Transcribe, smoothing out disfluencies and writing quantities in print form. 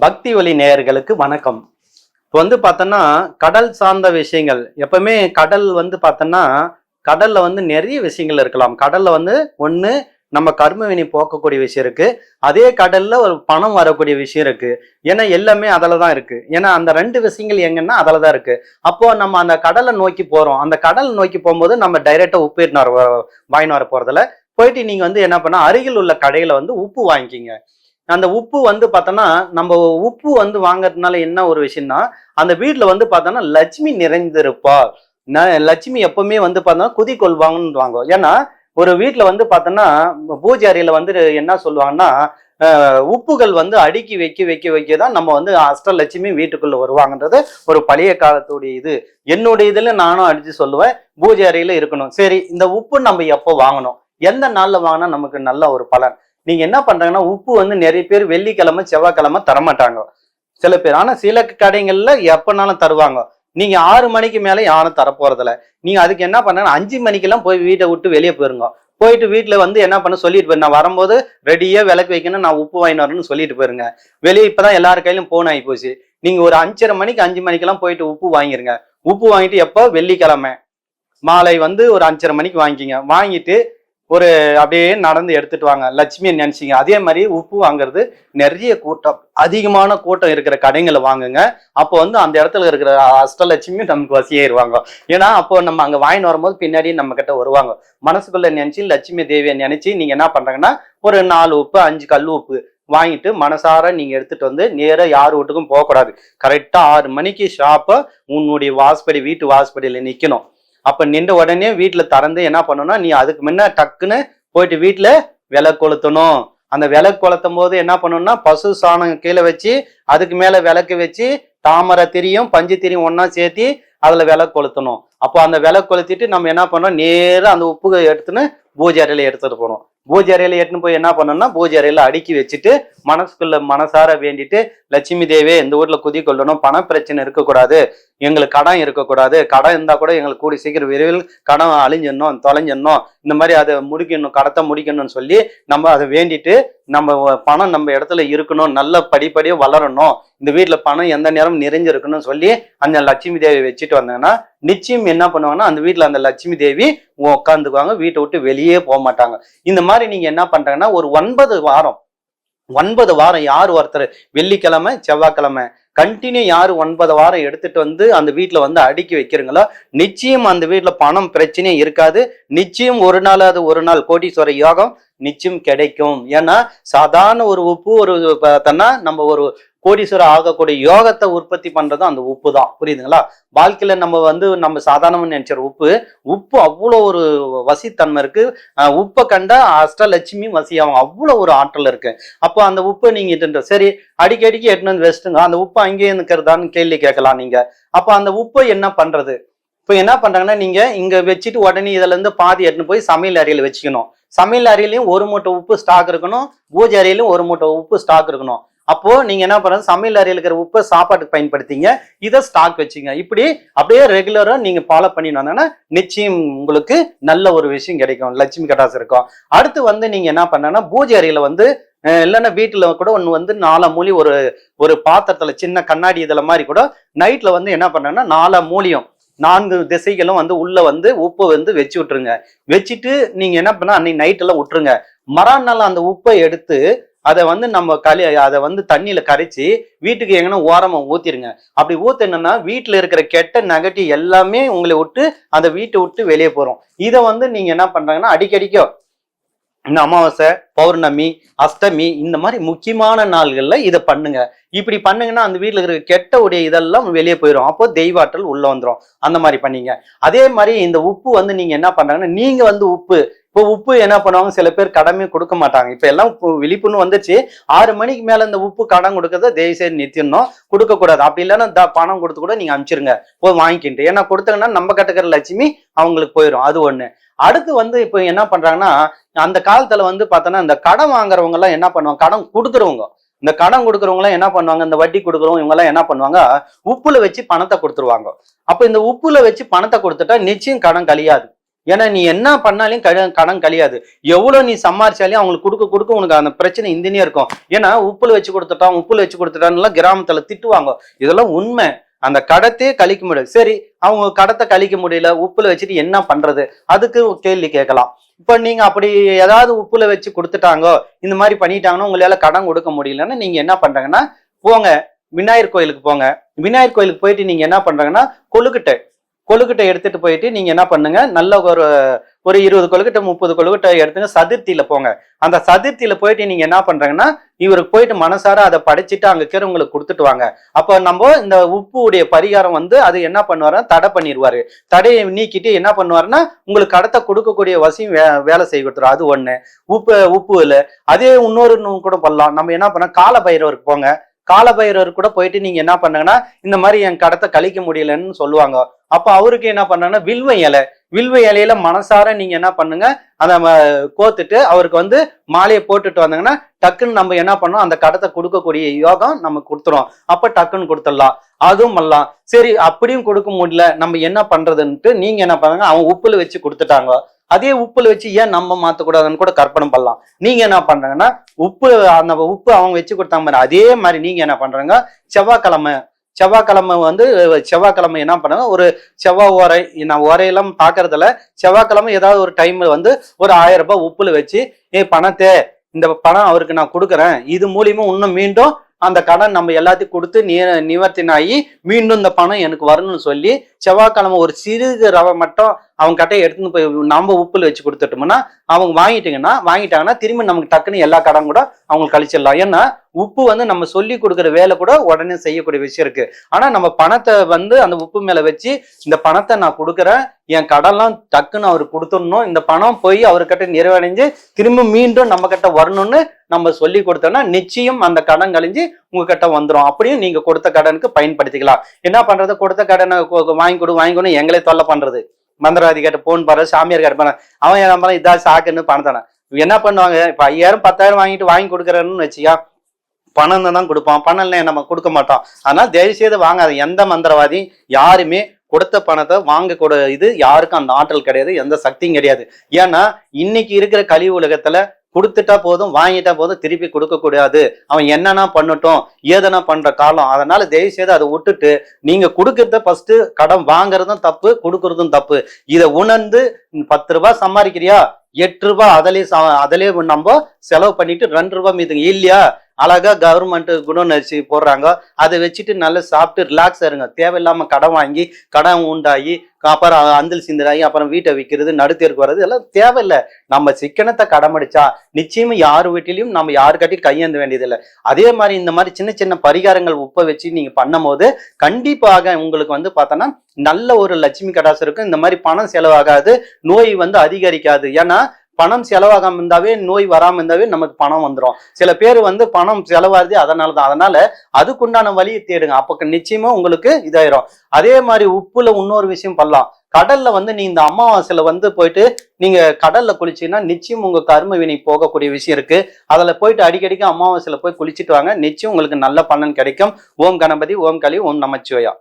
பக்தி ஒலி நேயர்களுக்கு வணக்கம். இப்போ பார்த்தோன்னா கடல் சார்ந்த விஷயங்கள் எப்பவுமே கடல் பார்த்தோன்னா கடல்ல நிறைய விஷயங்கள் இருக்கலாம். கடல்ல ஒண்ணு நம்ம கர்மவினை போக்கக்கூடிய விஷயம் இருக்கு. அதே கடல்ல ஒரு பணம் வரக்கூடிய விஷயம் இருக்கு. ஏன்னா எல்லாமே அதுல தான் இருக்கு. ஏன்னா அந்த ரெண்டு விஷயங்கள் எங்கன்னா அதுல தான் இருக்கு. அப்போ நம்ம அந்த கடலை நோக்கி போறோம். அந்த கடல் நோக்கி போகும்போது நம்ம டைரக்டா உப்பு வாங்கிட்டு வர போறதுல போயிட்டு நீங்க என்ன பண்ணா அருகில் உள்ள கடையில உப்பு வாங்கிக்கிங்க. அந்த உப்பு பார்த்தோன்னா நம்ம உப்பு வாங்குறதுனால என்ன ஒரு விஷயம்னா அந்த வீட்டுல பார்த்தோன்னா லட்சுமி நிறைந்திருப்பார். லட்சுமி எப்பவுமே பார்த்தோன்னா குதி கொள்வாங்கன்னு வாங்க. ஏன்னா ஒரு வீட்டுல பார்த்தோன்னா பூஜை அறையில என்ன சொல்லுவாங்கன்னா உப்புகள் அடுக்கி வைக்கதான் நம்ம அஷ்டலட்சுமி வீட்டுக்குள்ள வருவாங்கன்றது ஒரு பழைய காலத்துடைய இது. என்னுடைய இதுல நானும் அடிச்சு சொல்லுவேன், பூஜை அறையில இருக்கணும். சரி, இந்த உப்பு நம்ம எப்போ வாங்கணும், எந்த நாள்ல வாங்கினா நமக்கு நல்ல ஒரு பலன்? நீங்க என்ன பண்றாங்கன்னா உப்பு நிறைய பேர் வெள்ளிக்கிழமை செவ்வாய்க்கிழமை தரமாட்டாங்க சில பேர். ஆனா சில கடைகள்ல எப்பனாலும் தருவாங்க. நீங்க 6 மணிக்கு மேல யாரும் தரப்போறதில்ல. நீங்க அதுக்கு என்ன பண்றாங்கன்னா 5 மணிக்கெல்லாம் போய் வீட்டை விட்டு வெளியே போயிருங்க. போயிட்டு வீட்டுல என்ன பண்ண சொல்லிட்டு போயிரு, நான் வரும்போது ரெடியா விளக்கு வைக்கணும், நான் உப்பு வாங்கிட்டு வரணும்னு சொல்லிட்டு போயிருங்க. வெளியே இப்பதான் எல்லாரு கையிலும் போன் ஆகி போச்சு. நீங்க ஒரு 5:30 மணிக்கு 5 மணிக்கெல்லாம் போயிட்டு உப்பு வாங்கிருங்க. உப்பு வாங்கிட்டு எப்போ வெள்ளிக்கிழமை மாலை ஒரு 5:30 மணிக்கு வாங்கிக்கிங்க. வாங்கிட்டு ஒரு அப்படியே நடந்து எடுத்துட்டு வாங்க. லட்சுமியை நினைச்சிங்க. அதே மாதிரி உப்பு வாங்குறது நிறைய கூட்டம், அதிகமான கூட்டம் இருக்கிற கடைங்களை வாங்குங்க. அப்போ அந்த இடத்துல இருக்கிற அஷ்டலட்சுமியும் நமக்கு வசியாயிருவாங்க. ஏன்னா அப்போ நம்ம அங்க வாங்கிட்டு வரும்போது பின்னாடி நம்ம கிட்ட வருவாங்க. மனசுக்குள்ள நினைச்சு லட்சுமி தேவியை நினைச்சு நீங்க என்ன பண்றாங்கன்னா ஒரு 4 உப்பு 5 கல் உப்பு வாங்கிட்டு மனசார நீங்க எடுத்துட்டு நேரா யார் வீட்டுக்கும் போகக்கூடாது. கரெக்டா 6 மணிக்கு ஷாப்பா உன்னுடைய வாசப்படி வீட்டு வாசப்படியில நிக்கணும். அப்ப நின்ற உடனே வீட்டுல திறந்து என்ன பண்ணணும்னா நீ அதுக்கு முன்ன டக்குன்னு போயிட்டு வீட்டுல விளக்கு கொளுத்தணும். அந்த விளக்கு கொளுத்தும் போது என்ன பண்ணணும்னா பசு சாணம் கீழே வச்சு அதுக்கு மேல விளக்கு வச்சு தாமரை திரியும் பஞ்சு திரியும் ஒன்னா சேர்த்தி அதுல விளக்கு கொளுத்தணும். அப்போ அந்த விளக்கு கொளுத்திட்டு நம்ம என்ன பண்ணோம், நேரம் அந்த உப்பு எடுத்துன்னு பூஜை அறையில எடுத்துட்டு போகணும். பூஜை அறையில எடுத்துன்னு போய் என்ன பண்ணணும்னா பூஜை அறையில அடுக்கி வச்சுட்டு மனசுக்குள்ள மனசார வேண்டிட்டு, லட்சுமி தேவே இந்த ஊர்ல குதி கொள்ளணும், பண பிரச்சனை இருக்கக்கூடாது, எங்களுக்கு கடன் இருக்கக்கூடாது, கடன் இருந்தா கூட எங்களுக்கு கூடி சீக்கிரம் விரைவில் கடன் அழிஞ்சிடணும் தொலைஞ்சிடணும், இந்த மாதிரி அதை முடிக்கணும் கடத்தை முடிக்கணும்னு சொல்லி நம்ம அதை வேண்டிட்டு நம்ம பணம் நம்ம இடத்துல இருக்கணும், நல்ல படிப்படியா வளரணும், இந்த வீட்டுல பணம் எந்த நேரம் நிறைஞ்சிருக்கணும்னு சொல்லி அந்த லட்சுமி தேவி வச்சுட்டு வந்தாங்கன்னா நிச்சயம் என்ன பண்ணுவாங்கன்னா அந்த வீட்டுல அந்த லட்சுமி தேவி உட்காந்துக்குவாங்க. வீட்டை விட்டு வெளியே போக மாட்டாங்க. இந்த மாதிரி நீங்க என்ன பண்றாங்கன்னா ஒரு 9 வாரம் யார் ஒருத்தர் வெள்ளிக்கிழமை செவ்வாய்க்கிழமை கண்டினியூ யாரு 9 வாரம் எடுத்துட்டு அந்த வீட்டுல அடுக்கி வைக்கிறீங்களோ நிச்சயம் அந்த வீட்டுல பணம் பிரச்சனையும் இருக்காது. நிச்சயம் ஒரு நாள் கோடீஸ்வர யோகம் நிச்சயம் கிடைக்கும். ஏன்னா சாதாரண ஒரு உப்பு ஒரு நம்ம ஒரு கோடீஸ்வரம் ஆகக்கூடிய யோகத்தை உற்பத்தி பண்றதும் அந்த உப்பு தான். புரியுதுங்களா? வாழ்க்கையில நம்ம சாதாரணமா நினைச்ச உப்பு அவ்வளோ ஒரு வசித்தன்மை இருக்கு. உப்பை கண்டா அஷ்டலட்சுமி வசியாகும், அவ்வளோ ஒரு ஆற்றல் இருக்கு. அப்போ அந்த உப்பை நீங்க சரி அடிக்கடிக்கு எட்டுன்னு வச்சுட்டுங்க, அந்த உப்பு அங்கேயே இருக்கிறதான்னு கேள்வி கேட்கலாம் நீங்க. அப்போ அந்த உப்பை என்ன பண்றது? இப்போ என்ன பண்றாங்கன்னா நீங்க இங்க வச்சுட்டு உடனே இதுல இருந்து பாதி எடுத்துன்னு போய் சமையல் அறையில வச்சுக்கணும். சமையல் அறையிலையும் 1 மூட்டை உப்பு ஸ்டாக் இருக்கணும், பூஜை அறையிலும் 1 மூட்டை உப்பு ஸ்டாக் இருக்கணும். அப்போ நீங்க என்ன பண்றது, சமையல் அறையில் இருக்கிற உப்பை சாப்பாட்டுக்கு பயன்படுத்திங்க, இதை ஸ்டாக் வச்சுங்க. இப்படி அப்படியே ரெகுலரா நீங்க ஃபாலோ பண்ணிட்டு வந்தீங்கன்னா நிச்சயம் உங்களுக்கு நல்ல ஒரு விஷயம் கிடைக்கும், லட்சுமி கடாசம் இருக்கும். அடுத்து நீங்க என்ன பண்ணனா பூஜை அறையில இல்லைன்னா வீட்டுல கூட ஒண்ணு 4 மூலி ஒரு பாத்திரத்துல சின்ன கண்ணாடி இதுல மாதிரி கூட நைட்ல என்ன பண்ணனா 4 மூலியும் 4 திசைகளும் உள்ள உப்பை வச்சு விட்டுருங்க. வச்சுட்டு நீங்க என்ன பண்ண அன்னைக்கு நைட் எல்லாம் விட்டுருங்க. மறுநாள் அந்த உப்பை எடுத்து அதை நம்ம அதை தண்ணியில கரைச்சி வீட்டுக்கு எங்கன்னா ஓரமா ஊத்திருங்க. அப்படி ஊத்தினா வீட்டுல இருக்கிற கெட்ட நெகட்டிவ் எல்லாமே உங்களை விட்டு அந்த வீட்டை விட்டு வெளியே போறோம். இதை நீங்க என்ன பண்றாங்கன்னா அடிக்கடிக்கோ இந்த அமாவாசை பௌர்ணமி அஷ்டமி இந்த மாதிரி முக்கியமான நாள்கள்ல இதை பண்ணுங்க. இப்படி பண்ணுங்கன்னா அந்த வீட்டுல இருக்கிற கெட்ட உடைய இதெல்லாம் வெளியே போயிடும். அப்போ தெய்வாற்றல் உள்ள வந்துடும். அந்த மாதிரி பண்ணீங்க. அதே மாதிரி இந்த உப்பு நீங்க என்ன பண்றாங்கன்னா நீங்க உப்பு இப்போ உப்பு என்ன பண்ணுவாங்க, சில பேர் கடமே கொடுக்க மாட்டாங்க. இப்ப எல்லாம் விழிப்புன்னு வந்துச்சு. 6 மணிக்கு மேல இந்த உப்பு கடன் கொடுக்கறத தயவுசெய்து நிறுத்திடணும், கொடுக்க கூடாது. அப்படி இல்லைன்னா பணம் கொடுத்து கூட நீங்க அனுப்பிச்சிருங்க போய் வாங்கிக்கிட்டு. ஏன்னா கொடுத்தாங்கன்னா நம்ம கட்டுக்கிற லட்சுமி அவங்களுக்கு போயிடும். அது ஒண்ணு. அடுத்து இப்போ என்ன பண்றாங்கன்னா அந்த காலத்துல பார்த்தோன்னா இந்த கடன் வாங்குறவங்க எல்லாம் என்ன பண்ணுவாங்க, கடன் கொடுக்குறவங்க இந்த கடன் கொடுக்குறவங்க எல்லாம் என்ன பண்ணுவாங்க, இந்த வட்டி கொடுக்குறவங்க இவங்க எல்லாம் என்ன பண்ணுவாங்க, உப்புல வச்சு பணத்தை கொடுத்துருவாங்க. அப்ப இந்த உப்புல வச்சு பணத்தை கொடுத்துட்டா நிச்சயம் கடன் கழியாது. ஏன்னா நீ என்ன பண்ணாலும் கடன் கழியாது. எவ்வளவு நீ சம்பாரிச்சாலும் அவங்களுக்கு கொடுக்க உனக்கு அந்த பிரச்சனை இந்தினே இருக்கும். ஏன்னா உப்புல வச்சு கொடுத்துட்டான்னு கிராமத்துல திட்டுவாங்க. இதெல்லாம் உண்மை. அந்த கடத்தையே கழிக்க முடியாது. சரி, அவங்க கடத்தை கழிக்க முடியல, உப்புல வச்சுட்டு என்ன பண்றது? அதுக்கு கேள்வி கேட்கலாம். இப்ப நீங்க அப்படி ஏதாவது உப்புல வச்சு கொடுத்துட்டாங்க, இந்த மாதிரி பண்ணிட்டாங்கன்னா உங்களால கடன் கொடுக்க முடியலன்னா நீங்க என்ன பண்றாங்கன்னா, போங்க விநாயகர் கோயிலுக்கு போங்க. விநாயகர் கோயிலுக்கு போயிட்டு நீங்க என்ன பண்றாங்கன்னா, கொழுக்கட்டை எடுத்துட்டு போயிட்டு நீங்க என்ன பண்ணுங்க, நல்ல ஒரு 20 கொழுக்கட்டை 30 கொழுக்கட்டை எடுத்துங்க. சதுர்த்தியில போங்க. அந்த சதுர்த்தியில போயிட்டு நீங்க என்ன பண்றாங்கன்னா, இவருக்கு போயிட்டு மனசார அதை படைச்சிட்டு அங்க இருக்கிறவங்களுக்கு கொடுத்துட்டு வாங்க. அப்ப நம்ம இந்த உப்பு உடைய பரிகாரம் வந்து அது என்ன பண்ணுவாருன்னா தடை பண்ணிடுவாரு. தடையை நீக்கிட்டு என்ன பண்ணுவாருன்னா உங்களுக்கு கடத்தை கொடுக்கக்கூடிய வசியம் வேலை செய்ய கொடுத்துரும். அது ஒண்ணு. உப்பு இல்லை. அதே இன்னொரு கூட பண்ணலாம். நம்ம என்ன பண்ண, கால பைரவருக்கு போங்க. காலபைரவர் கூட போயிட்டு நீங்க என்ன பண்ணாங்கன்னா, இந்த மாதிரி என் கடத்தை கழிக்க முடியலன்னு சொல்லுவாங்க. அப்ப அவருக்கு என்ன பண்ணாங்கன்னா, வில்வ இலையில மனசார நீங்க என்ன பண்ணுங்க, அதை கோத்துட்டு அவருக்கு வந்து மாலையை போட்டுட்டு வந்தாங்கன்னா டக்குன்னு நம்ம என்ன பண்ணோம், அந்த கடத்தை கொடுக்கக்கூடிய யோகம் நம்ம கொடுத்துரும். அப்ப டக்குன்னு கொடுத்துடலாம். அதுவும் பண்ணலாம். சரி, அப்படியும் கொடுக்க முடியல, நம்ம என்ன பண்றதுன்ட்டு நீங்க என்ன பண்ணுங்க, அவன் உப்புல வச்சு கொடுத்துட்டாங்க. அதே உப்புல வச்சு ஏன் நம்ம மாத்தக்கூடாதுன்னு கூட கற்பனை பண்ணலாம். நீங்க என்ன பண்றாங்கன்னா, அந்த உப்பு அவங்க வச்சு கொடுத்தாங்க மாதிரி அதே மாதிரி நீங்க என்ன பண்றாங்க, செவ்வாய்க்கிழமை வந்து செவ்வாய்க்கிழமை என்ன பண்ணுங்க, ஒரு செவ்வாய் ஓரை, நான் ஓரையெல்லாம் பாக்குறதுல செவ்வாய்க்கிழமை ஏதாவது ஒரு டைம்ல வந்து ஒரு 1000 ரூபாய் உப்புல வச்சு, இந்த பணம் அவருக்கு நான் கொடுக்குறேன், இது மூலியமா இன்னும் மீண்டும் அந்த கடன் நம்ம எல்லாத்தையும் கொடுத்து நிவர்த்தினாகி மீண்டும் இந்த பணம் எனக்கு வரணும்னு சொல்லி செவ்வாய்க்கிழமை ஒரு சிறிது ரவை மட்டும் அவங்க கட்டையை எடுத்துன்னு போய் நம்ம உப்புல வச்சு கொடுத்துட்டோம்னா அவங்க வாங்கிட்டாங்கன்னா திரும்பி நமக்கு டக்குன்னு எல்லா கடன் கூட அவங்களுக்கு கழிச்சிடலாம். ஏன்னா உப்பு வந்து நம்ம சொல்லி கொடுக்குற வேலை கூட உடனே செய்யக்கூடிய விஷயம் இருக்கு. ஆனா நம்ம பணத்தை வந்து அந்த உப்பு மேல வச்சு, இந்த பணத்தை நான் கொடுக்குறேன், என் கடன்லாம் டக்குன்னு அவருக்கு கொடுத்துடணும், இந்த பணம் போய் அவர்கிட்ட நிறைவடைஞ்சு திரும்ப மீண்டும் நம்ம கிட்ட வரணும்னு நம்ம சொல்லி கொடுத்தோம்னா நிச்சயம் அந்த கடன் கழிஞ்சு உங்ககிட்ட வந்துடும். அப்படியும் நீங்க கொடுத்த கடனுக்கு பயன்படுத்திக்கலாம். என்ன பண்றது, கொடுத்த கடனை வாங்கிக்கொடு எங்களே தொல்லை பண்றது, மந்திரவாதி கிட்ட போன் பாரு, சாமியார் கிட்ட போன அவன் நம்ம இதா சாக்குன்னு பணத்தானே என்ன பண்ணுவாங்க. இப்ப 5000 10,000 வாங்கி கொடுக்குறேன்னு வச்சியா, பணம் தான் கொடுப்பான், பணம் இல்லை நம்ம கொடுக்க மாட்டோம். அதனால தயவு செய்து வாங்காது. எந்த மந்திரவாதி யாருமே கொடுத்த பணத்தை வாங்க இது யாருக்கும் அந்த ஆற்றல் கிடையாது, எந்த சக்தியும் கிடையாது. ஏன்னா இன்னைக்கு இருக்கிற கலி உலகத்துல கொடுத்துட்டா போதும், வாங்கிட்டா போதும், திருப்பி கொடுக்க கூடாது. அவன் என்னன்னா பண்ணட்டும், ஏதனா பண்ற காலம். அதனால தயவு செய்து அதை விட்டுட்டு நீங்க கொடுக்கறத ஃபர்ஸ்ட், கடன் வாங்குறதும் தப்பு, கொடுக்கறதும் தப்பு. இதை உணர்ந்து 10 ரூபாய் சம்பாதிக்கிறியா, 8 ரூபாய் அதிலே நம்ம செலவு பண்ணிட்டு 2 ரூபாய் மீதுங்க இல்லையா, அழகா கவர்மெண்ட் குணநரிசி போடுறாங்க, அதை வச்சுட்டு நல்லா சாப்பிட்டு ரிலாக்ஸா இருங்க. தேவையில்லாம கடன் வாங்கி கடன் உண்டாகி அப்புறம் அந்தல் சிந்தராகி அப்புறம் வீட்டை விற்கிறது, நடுத்தேருக்கு வர்றது எல்லாம் தேவையில்லை. நம்ம சிக்கனத்தை கடமடிச்சா நிச்சயமா யார் வீட்டிலையும் நம்ம யாருக்காட்டியும் கையேந்த வேண்டியதில்லை. அதே மாதிரி இந்த மாதிரி சின்ன சின்ன பரிகாரங்கள் உப்பை வச்சு நீங்க பண்ணும் போது கண்டிப்பாக உங்களுக்கு வந்து பார்த்தோன்னா நல்ல ஒரு லட்சுமி கடாசம் இருக்கும். இந்த மாதிரி பணம் செலவாகாது, நோய் வந்து அதிகரிக்காது. ஏன்னா பணம் செலவாகாம இருந்தாவே, நோய் வராம இருந்தாவே நமக்கு பணம் வந்துடும். சில பேர் வந்து பணம் செலவாகுது அதனாலதான். அதனால அதுக்குண்டான வழியை தேடுங்க, அப்ப நிச்சயமா உங்களுக்கு இதாயிரும். அதே மாதிரி உப்புல இன்னொரு விஷயம் பண்ணலாம். கடல்ல வந்து நீ இந்த அமாவாசையில வந்து போயிட்டு நீங்க கடல்ல குளிச்சீங்கன்னா நிச்சயம் உங்க கர்ம வினை போகக்கூடிய விஷயம் இருக்கு. அதுல போயிட்டு அடிக்கடிக்கு அமாவாசையில போய் குளிச்சுட்டு வாங்க, நிச்சயம் உங்களுக்கு நல்ல பலன் கிடைக்கும். ஓம் கணபதி, ஓம் காளி, ஓம் நமச்சிவாயா.